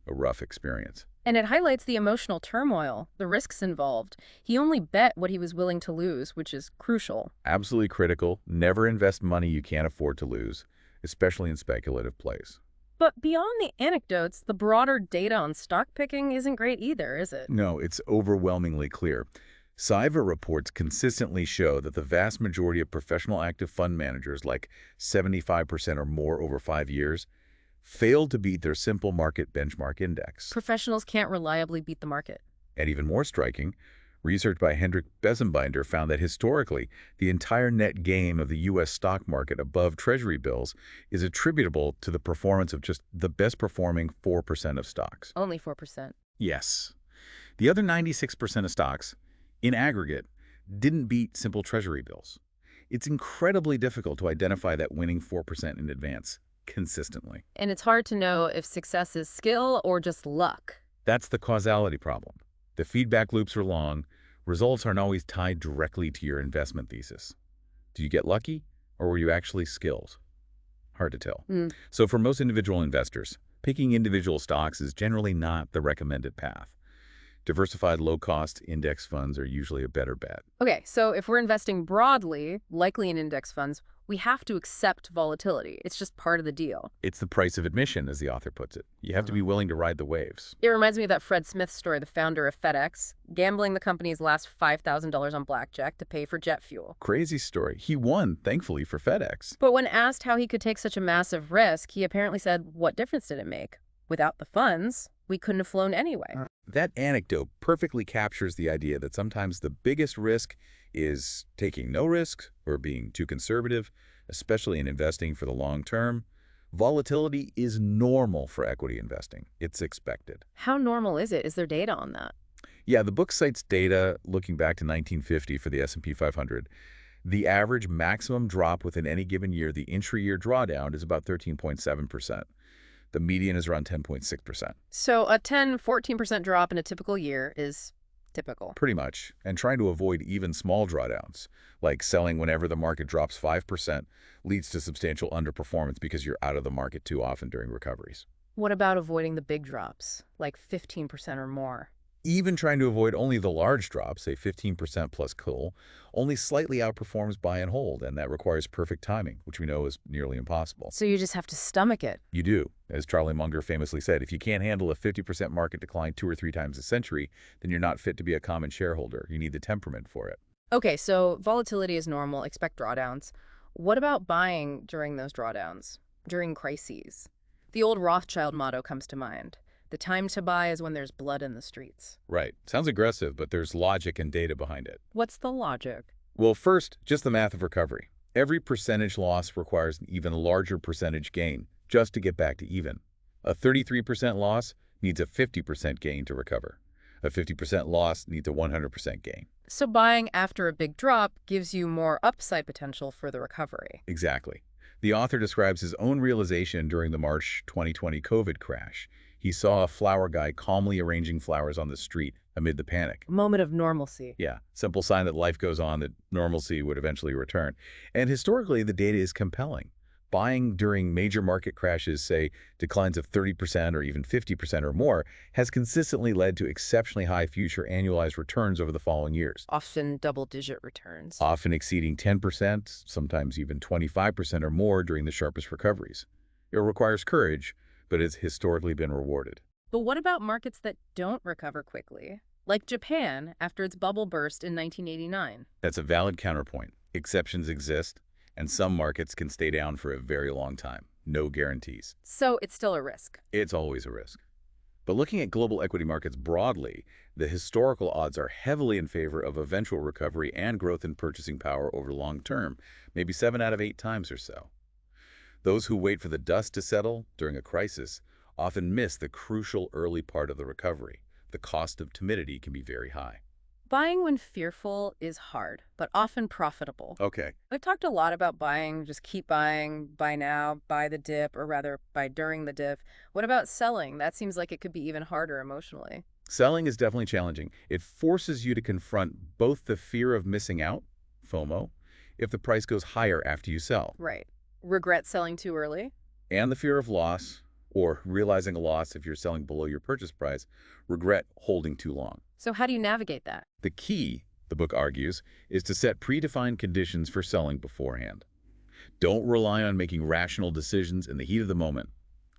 A rough experience. And it highlights the emotional turmoil, the risks involved. He only bet what he was willing to lose, which is crucial. Absolutely critical. Never invest money you can't afford to lose, especially in speculative plays. But beyond the anecdotes, the broader data on stock picking isn't great either, is it? No, it's overwhelmingly clear. Cyva reports consistently show that the vast majority of professional active fund managers, like 75% or more over 5 years, failed to beat their simple market benchmark index. Professionals can't reliably beat the market. And even more striking, research by Hendrik Besenbinder found that historically, the entire net gain of the U.S. stock market above Treasury bills is attributable to the performance of just the best performing 4% of stocks. Only 4%. Yes. The other 96% of stocks, in aggregate, didn't beat simple Treasury bills. It's incredibly difficult to identify that winning 4% in advance consistently. And it's hard to know if success is skill or just luck. That's the causality problem. The feedback loops are long. Results aren't always tied directly to your investment thesis. Do you get lucky, or were you actually skilled? Hard to tell. So for most individual investors, picking individual stocks is generally not the recommended path. Diversified low-cost index funds are usually a better bet. Okay, so if we're investing broadly, likely in index funds, we have to accept volatility. It's just part of the deal. It's the price of admission, as the author puts it. You have to be willing to ride the waves. It reminds me of that Fred Smith story, the founder of FedEx, gambling the company's last $5,000 on blackjack to pay for jet fuel. Crazy story. He won, thankfully, for FedEx. But when asked how he could take such a massive risk, he apparently said, what difference did it make? Without the funds, we couldn't have flown anyway. That anecdote perfectly captures the idea that sometimes the biggest risk is taking no risk or being too conservative, especially in investing for the long term. Volatility is normal for equity investing. It's expected. How normal is it? Is there data on that? Yeah, the book cites data looking back to 1950 for the S&P 500. The average maximum drop within any given year, the intra-year drawdown, is about 13.7%. The median is around 10.6%. So a 10–14% drop in a typical year is typical. Pretty much. And trying to avoid even small drawdowns, like selling whenever the market drops 5%, leads to substantial underperformance because you're out of the market too often during recoveries. What about avoiding the big drops, like 15% or more? Even trying to avoid only the large drops, say 15% plus cool, only slightly outperforms buy and hold, and that requires perfect timing, which we know is nearly impossible. So you just have to stomach it. You do. As Charlie Munger famously said, if you can't handle a 50% market decline 2 or 3 times a century, then you're not fit to be a common shareholder. You need the temperament for it. Okay, so volatility is normal, expect drawdowns. What about buying during those drawdowns, during crises? The old Rothschild motto comes to mind. The time to buy is when there's blood in the streets. Right. Sounds aggressive, but there's logic and data behind it. What's the logic? Well, first, just the math of recovery. Every percentage loss requires an even larger percentage gain just to get back to even. A 33% loss needs a 50% gain to recover. A 50% loss needs a 100% gain. So buying after a big drop gives you more upside potential for the recovery. Exactly. The author describes his own realization during the March 2020 COVID crash. He saw a flower guy calmly arranging flowers on the street amid the panic. A moment of normalcy. Yeah, simple sign that life goes on, that normalcy would eventually return. And historically, the data is compelling. Buying during major market crashes, say declines of 30% or even 50% or more, has consistently led to exceptionally high future annualized returns over the following years. Often double-digit returns. Often exceeding 10%, sometimes even 25% or more during the sharpest recoveries. It requires courage, but it's historically been rewarded. But what about markets that don't recover quickly? Like Japan after its bubble burst in 1989. That's a valid counterpoint. Exceptions exist, and some markets can stay down for a very long time. No guarantees. So it's still a risk. It's always a risk. But looking at global equity markets broadly, the historical odds are heavily in favor of eventual recovery and growth in purchasing power over long term, maybe 7 out of 8 times or so. Those who wait for the dust to settle during a crisis often miss the crucial early part of the recovery. The cost of timidity can be very high. Buying when fearful is hard, but often profitable. Okay. We've talked a lot about buying, just keep buying, buy now, buy the dip, or rather buy during the dip. What about selling? That seems like it could be even harder emotionally. Selling is definitely challenging. It forces you to confront both the fear of missing out, FOMO, if the price goes higher after you sell, Right. Regret selling too early? and the fear of loss, or realizing a loss if you're selling below your purchase price, regret holding too long. So how do you navigate that? The key, the book argues, is to set predefined conditions for selling beforehand. Don't rely on making rational decisions in the heat of the moment.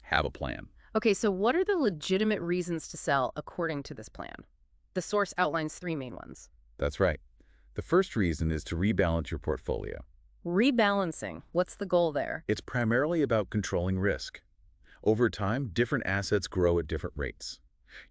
Have a plan. Okay, so what are the legitimate reasons to sell according to this plan? The source outlines three main ones. That's right. The first reason is to rebalance your portfolio. Rebalancing. What's the goal there? It's primarily about controlling risk. Over time, different assets grow at different rates.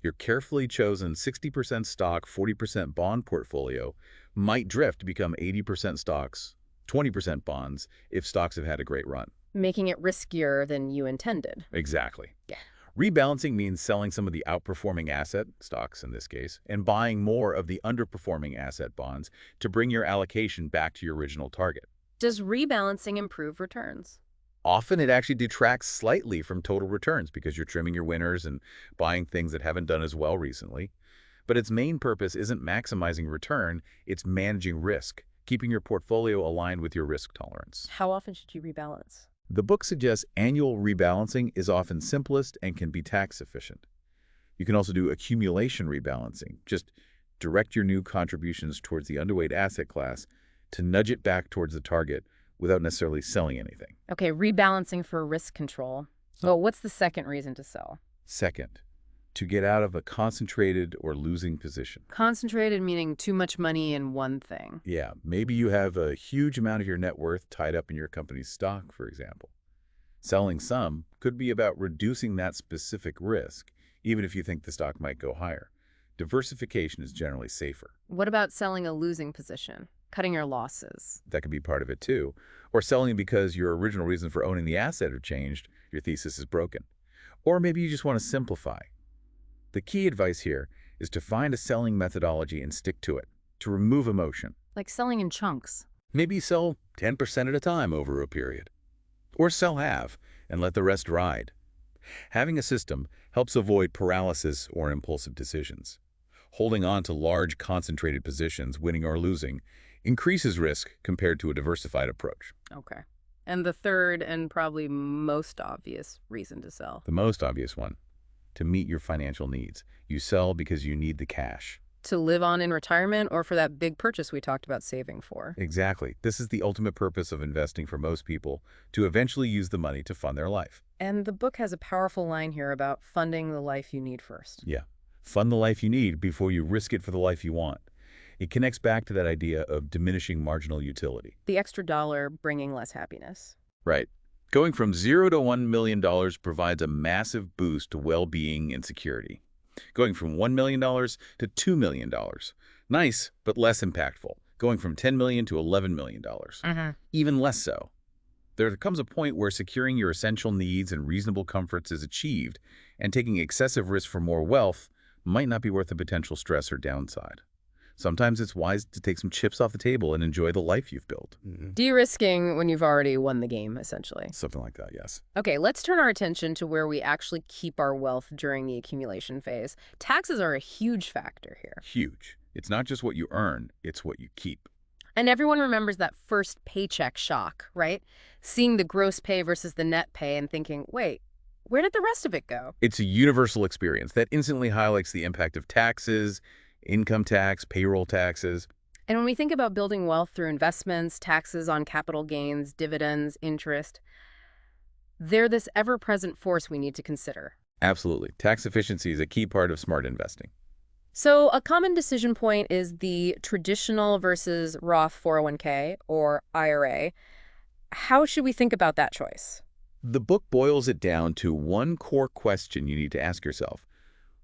Your carefully chosen 60% stock, 40% bond portfolio might drift to become 80% stocks, 20% bonds if stocks have had a great run. Making it riskier than you intended. Exactly. Yeah. Rebalancing means selling some of the outperforming asset, stocks in this case, and buying more of the underperforming asset bonds to bring your allocation back to your original target. Does rebalancing improve returns? Often it actually detracts slightly from total returns because you're trimming your winners and buying things that haven't done as well recently. But its main purpose isn't maximizing return, it's managing risk, keeping your portfolio aligned with your risk tolerance. How often should you rebalance? The book suggests annual rebalancing is often simplest and can be tax efficient. You can also do accumulation rebalancing. Just direct your new contributions towards the underweight asset class to nudge it back towards the target without necessarily selling anything. Okay, rebalancing for risk control. Well, what's the second reason to sell? Second, to get out of a concentrated or losing position. Concentrated meaning too much money in one thing. Yeah, maybe you have a huge amount of your net worth tied up in your company's stock, for example. Selling some could be about reducing that specific risk, even if you think the stock might go higher. Diversification is generally safer. What about selling a losing position? Cutting your losses. That could be part of it too. Or selling because your original reason for owning the asset have changed, your thesis is broken. Or maybe you just want to simplify. The key advice here is to find a selling methodology and stick to it, to remove emotion. Like selling in chunks. Maybe sell 10% at a time over a period. Or sell half and let the rest ride. Having a system helps avoid paralysis or impulsive decisions. Holding on to large concentrated positions, winning or losing, increases risk compared to a diversified approach. Okay. And the third and probably most obvious reason to sell. The most obvious one, to meet your financial needs. You sell because you need the cash. To live on in retirement or for that big purchase we talked about saving for. Exactly. This is the ultimate purpose of investing for most people, to eventually use the money to fund their life. And the book has a powerful line here about funding the life you need first. Yeah. Fund the life you need before you risk it for the life you want. It connects back to that idea of diminishing marginal utility. The extra dollar bringing less happiness. Right. Going from $0 to $1 million provides a massive boost to well-being and security. Going from $1 million to $2 million. Nice, but less impactful. Going from $10 million to $11 million. Even less so. There comes a point where securing your essential needs and reasonable comforts is achieved, and taking excessive risk for more wealth might not be worth the potential stress or downside. Sometimes it's wise to take some chips off the table and enjoy the life you've built. De-risking when you've already won the game, essentially. Something like that, yes. Okay, let's turn our attention to where we actually keep our wealth during the accumulation phase. Taxes are a huge factor here. Huge. It's not just what you earn, it's what you keep. And everyone remembers that first paycheck shock, right? Seeing the gross pay versus the net pay and thinking, wait, where did the rest of it go? It's a universal experience that instantly highlights the impact of taxes, income tax, payroll taxes. And when we think about building wealth through investments, taxes on capital gains, dividends, interest, they're this ever-present force we need to consider. Absolutely. Tax efficiency is a key part of smart investing. So a common decision point is the traditional versus Roth 401k or IRA. How should we think about that choice? The book boils it down to one core question you need to ask yourself.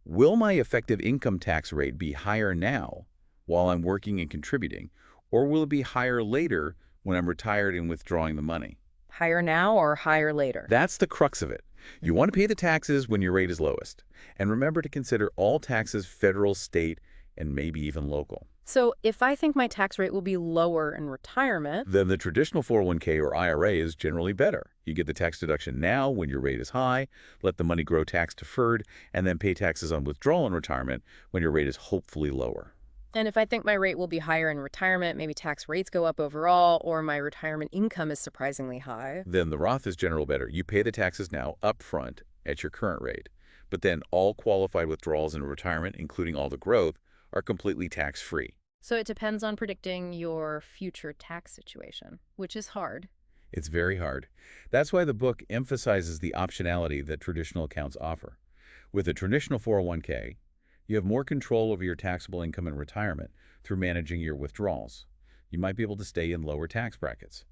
Will my effective income tax rate be higher now while I'm working and contributing, or will it be higher later when I'm retired and withdrawing the money? Higher now or higher later? That's the crux of it. You want to pay the taxes when your rate is lowest. And remember to consider all taxes, federal, state, and maybe even local. So if I think my tax rate will be lower in retirement, Then the traditional 401k or IRA is generally better. You get the tax deduction now when your rate is high, let the money grow tax deferred, and then pay taxes on withdrawal in retirement when your rate is hopefully lower. and if I think my rate will be higher in retirement, maybe tax rates go up overall, or my retirement income is surprisingly high. Then the Roth is generally better. You pay the taxes now upfront at your current rate, but then all qualified withdrawals in retirement, including all the growth, are completely tax-free. So it depends on predicting your future tax situation, which is hard. It's very hard. That's why the book emphasizes the optionality that traditional accounts offer. With a traditional 401k, you have more control over your taxable income in retirement through managing your withdrawals. You might be able to stay in lower tax brackets.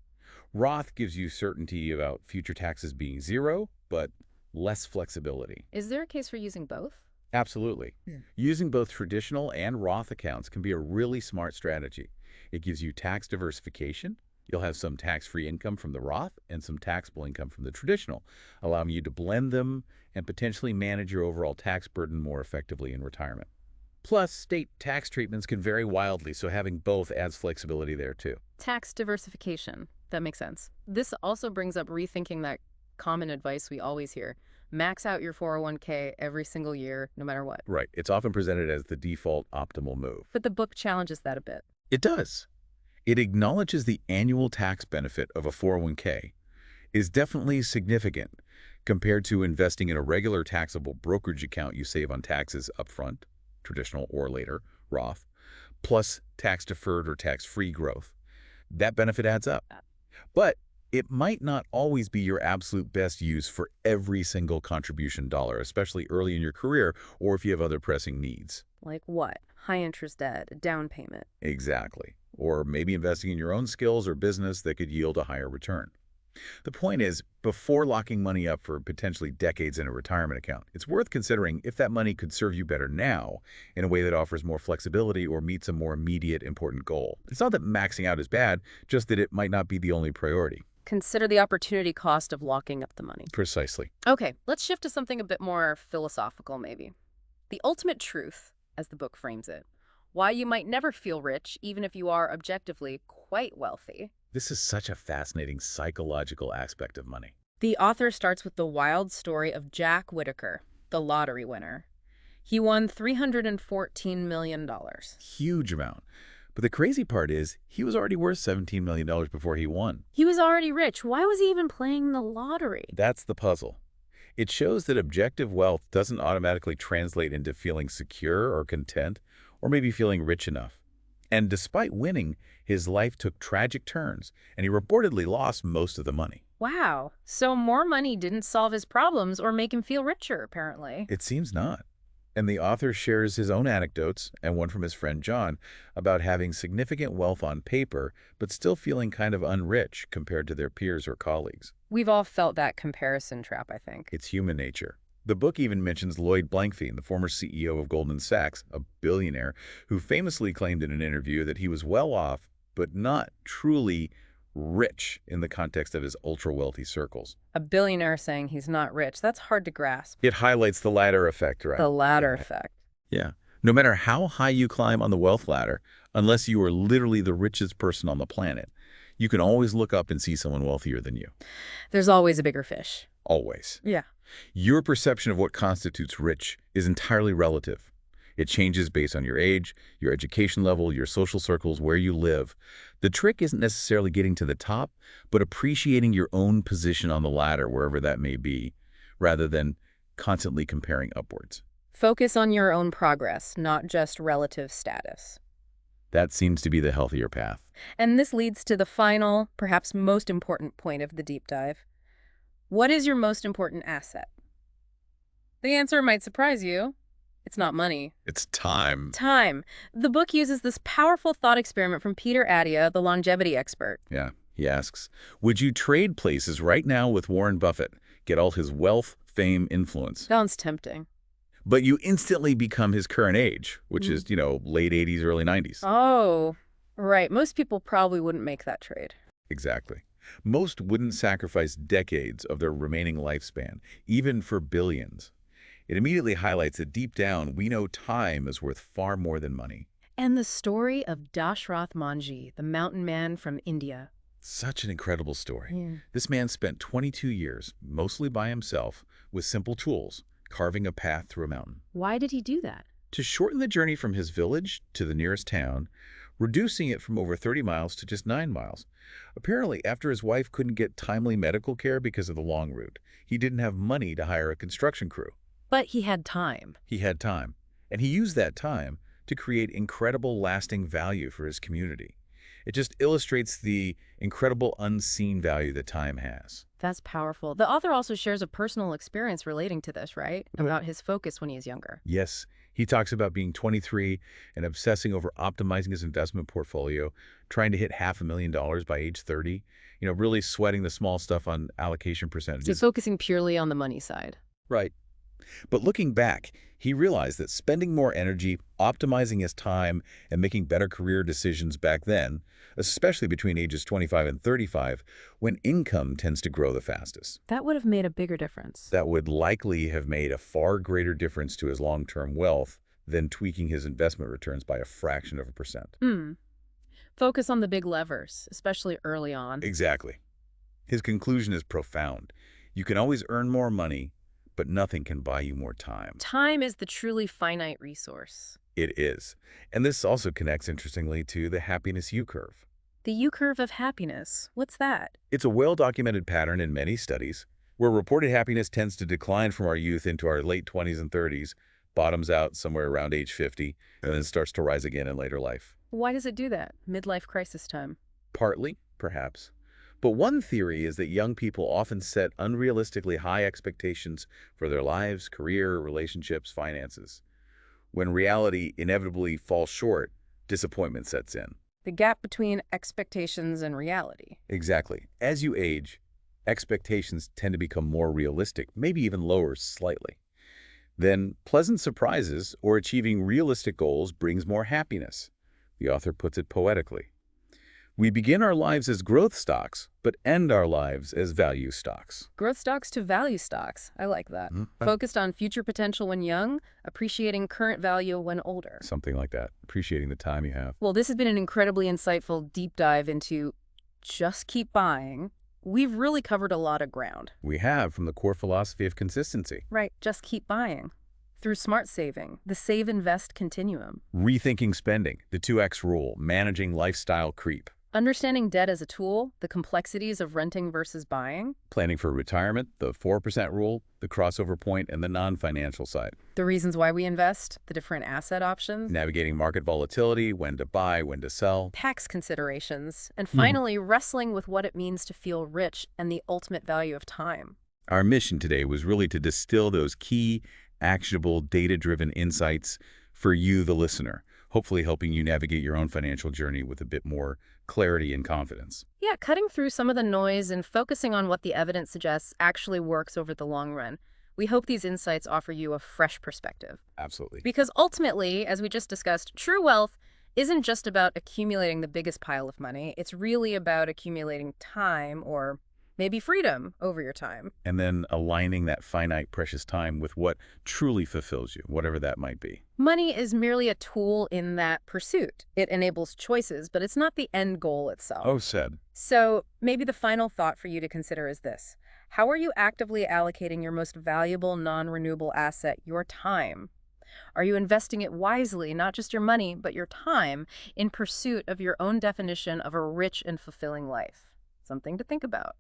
Roth gives you certainty about future taxes being zero, but less flexibility. Is there a case for using both? Absolutely. Yeah. Using both traditional and Roth accounts can be a really smart strategy. It gives you tax diversification. You'll have some tax-free income from the Roth and some taxable income from the traditional, allowing you to blend them and potentially manage your overall tax burden more effectively in retirement. Plus, state tax treatments can vary wildly, so having both adds flexibility there too. Tax diversification. That makes sense. This also brings up rethinking that common advice we always hear. Max out your 401k every single year, no matter what. Right. It's often presented as the default optimal move. But the book challenges that a bit. It does. It acknowledges the annual tax benefit of a 401k is definitely significant compared to investing in a regular taxable brokerage account you save on taxes upfront, traditional or later, Roth, plus tax-deferred or tax-free growth. That benefit adds up. But it might not always be your absolute best use for every single contribution dollar, especially early in your career or if you have other pressing needs. Like what? High interest debt, a down payment. Exactly. Or maybe investing in your own skills or business that could yield a higher return. The point is, before locking money up for potentially decades in a retirement account, it's worth considering if that money could serve you better now in a way that offers more flexibility or meets a more immediate important goal. It's not that maxing out is bad, just that it might not be the only priority. Consider the opportunity cost of locking up the money. Precisely. Okay, let's shift to something a bit more philosophical, maybe. The ultimate truth, as the book frames it. Why you might never feel rich, even if you are objectively quite wealthy. This is such a fascinating psychological aspect of money. The author starts with the wild story of Jack Whitaker, the lottery winner. He won $314 million. Huge amount. But the crazy part is, he was already worth $17 million before he won. He was already rich. Why was he even playing the lottery? That's the puzzle. It shows that objective wealth doesn't automatically translate into feeling secure or content, or maybe feeling rich enough. And despite winning, his life took tragic turns, and he reportedly lost most of the money. Wow. So more money didn't solve his problems or make him feel richer, apparently. It seems not. And the author shares his own anecdotes, and one from his friend John, about having significant wealth on paper, but still feeling kind of unrich compared to their peers or colleagues. We've all felt that comparison trap, I think. It's human nature. The book even mentions Lloyd Blankfein, the former CEO of Goldman Sachs, a billionaire, who famously claimed in an interview that he was well off, but not truly rich in the context of his ultra-wealthy circles. A billionaire saying he's not rich, that's hard to grasp. It highlights the ladder effect, right? The ladder effect. Yeah. No matter how high you climb on the wealth ladder, unless you are literally the richest person on the planet, you can always look up and see someone wealthier than you. There's always a bigger fish. Always. Yeah. Your perception of what constitutes rich is entirely relative. It changes based on your age, your education level, your social circles, where you live. The trick isn't necessarily getting to the top, but appreciating your own position on the ladder, wherever that may be, rather than constantly comparing upwards. Focus on your own progress, not just relative status. That seems to be the healthier path. And this leads to the final, perhaps most important point of the deep dive. What is your most important asset? The answer might surprise you. It's not money. It's time. Time. The book uses this powerful thought experiment from Peter Attia, the longevity expert. Yeah, he asks, would you trade places right now with Warren Buffett, get all his wealth, fame, influence? Sounds tempting. But you instantly become his current age, which is, late 80s, early 90s. Oh, right. Most people probably wouldn't make that trade. Exactly. Most wouldn't sacrifice decades of their remaining lifespan, even for billions. It immediately highlights that deep down, we know time is worth far more than money. And the story of Dashrath Manji, the mountain man from India. Such an incredible story. Yeah. This man spent 22 years, mostly by himself, with simple tools, carving a path through a mountain. Why did he do that? To shorten the journey from his village to the nearest town, reducing it from over 30 miles to just 9 miles. Apparently, after his wife couldn't get timely medical care because of the long route, he didn't have money to hire a construction crew. But he had time. He had time, and he used that time to create incredible lasting value for his community. It just illustrates the incredible unseen value that time has. That's powerful. The author also shares a personal experience relating to this, right? About his focus when he was younger. Yes, he talks about being 23 and obsessing over optimizing his investment portfolio, trying to hit $500,000 by age 30, really sweating the small stuff on allocation So percentages. focusing purely on the money side. Right. But looking back, he realized that spending more energy, optimizing his time, and making better career decisions back then, especially between ages 25 and 35, when income tends to grow the fastest, That would have made a bigger difference. that would likely have made a far greater difference to his long-term wealth than tweaking his investment returns by a fraction of a percent. Focus on the big levers, especially early on. Exactly. His conclusion is profound. You can always earn more money, but nothing can buy you more time. Time is the truly finite resource. It is. And this also connects, interestingly, to the happiness U-curve. The U-curve of happiness. What's that? It's a well-documented pattern in many studies where reported happiness tends to decline from our youth into our late 20s and 30s, bottoms out somewhere around age 50, and then starts to rise again in later life. Why does it do that? Midlife crisis time. Partly, perhaps. But one theory is that young people often set unrealistically high expectations for their lives, career, relationships, finances. When reality inevitably falls short, disappointment sets in. The gap between expectations and reality. Exactly. As you age, expectations tend to become more realistic, maybe even lower slightly. Then, pleasant surprises or achieving realistic goals brings more happiness. The author puts it poetically. We begin our lives as growth stocks, but end our lives as value stocks. Growth stocks to value stocks. I like that. Mhm. Focused on future potential when young, appreciating current value when older. Something like that. Appreciating the time you have. Well, this has been an incredibly insightful deep dive into just keep buying. We've really covered a lot of ground. We have from the core philosophy of consistency. Right, just keep buying. Through smart saving, the save-invest continuum. Rethinking spending, the 2X rule, managing lifestyle creep. Understanding debt as a tool, the complexities of renting versus buying. Planning for retirement, the 4% rule, the crossover point, and the non-financial side. The reasons why we invest, the different asset options. Navigating market volatility, when to buy, when to sell. Tax considerations. And finally, wrestling with what it means to feel rich and the ultimate value of time. Our mission today was really to distill those key, actionable, data-driven insights for you, the listener, hopefully helping you navigate your own financial journey with a bit more clarity and confidence. Yeah, cutting through some of the noise and focusing on what the evidence suggests actually works over the long run. We hope these insights offer you a fresh perspective. Absolutely. Because ultimately, as we just discussed, true wealth isn't just about accumulating the biggest pile of money. It's really about accumulating time or maybe freedom over your time. And then aligning that finite, precious time with what truly fulfills you, whatever that might be. Money is merely a tool in that pursuit. It enables choices, but it's not the end goal itself. Oh, said. So maybe the final thought for you to consider is this. How are you actively allocating your most valuable non-renewable asset, your time? Are you investing it wisely, not just your money, but your time, in pursuit of your own definition of a rich and fulfilling life? Something to think about.